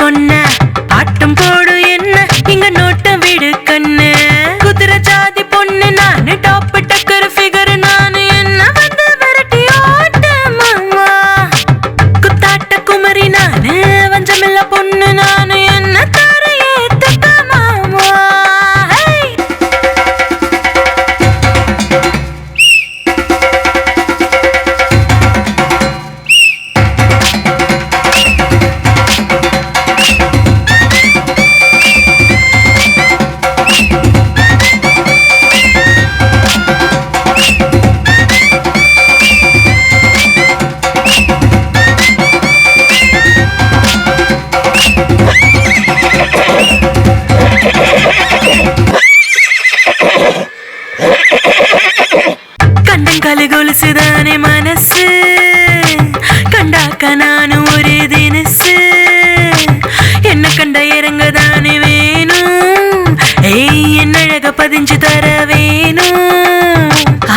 பொண்ண ஆட்டம் போடு என்ன இங்க நோட்டம் விடு கண்ணு குதிரை ஜாதி பொண்ணு நானு டாப் டக்கர் ஃபிகர் நானு என்ன வந்து விரட்டி ஓட்ட மாமா குத்தாட்ட குமரி நானு வஞ்சமில்ல பொண்ணு நானு என்ன தார ஏத்துக்க மாமா கொலுசுதானே மனசு கண்டாக்க நானும் ஒரு தினசு என்ன கண்ட இறங்கதானே வேணும் ஏய் என்ன அழக பதிஞ்சு தர வேணும்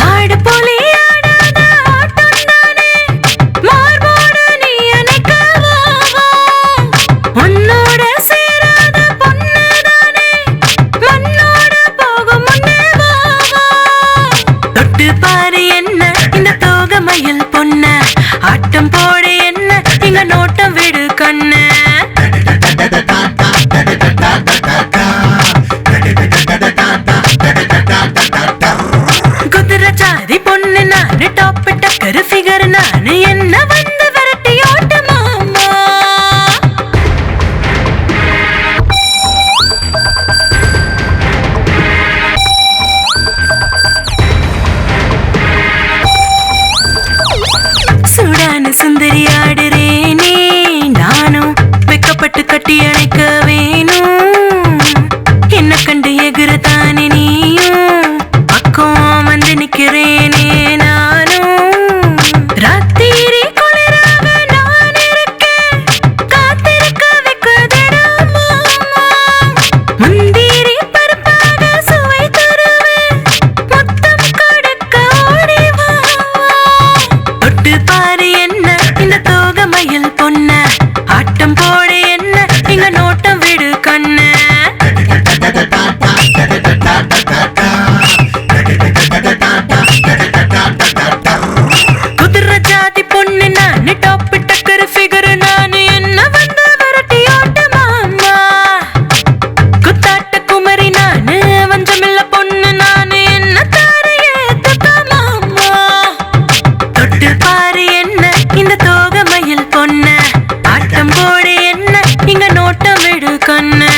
ஆடு போலி ஆடாத ஆட்டம் தானே மார்போடு நீ அணைக்கவா உன்னோட சேராத பொண்ணு தானே மண்ணோட போகும் முன்னே வா தொட்டு பாரு இந்த தோகமயில் பொண்ண ஆட்டம் போட என்ன இங்க நோட்டம் விடு கண்ணு குதிரை ஜாதி பொண்ணு நானு டாப் டக்கர் ஃபிகர் நானு என்ன வந்து விரட்டி ஓட்ட மாமா சுடான சுந்தரி ஆடுறேனே நானும் வெக்கப்பட்டு கட்டி அணைக்க வேணும் என்ன கண்டு எகுற தானே நீயும் பக்கம் வந்து நிக்கிறேனே நானும் ராத்திரி குளிராக நான் இருக்கேன் காத்திருக்க வைக்கதடா மாமா முந்திரி பருப்பாக சுவை தருவேன் முத்தம் கொடுக்க ஓடி வா தொட்டு பாரு என்ன இந்த தோகமயில் பொண்ண ஆட்டம் போட என்ன இங்க நோட்டம் விடு கண்ணு குதிரை ஜாதி பொண்ணு நானு டாப் டக்கர் ஃபிகர் நானு என்ன வந்து விரட்டி ஓட்ட மாமா குத்தாட்ட குமரி நானு வஞ்சமில்ல பொண்ணு நானு என்ன தார ஏத்துக்க மாமா தொட்டு பாரு என்ன இந்த தோகமயில் பொண்ண ஆட்டம் போட என்ன இங்க நோட்டம் விடு கண்ணு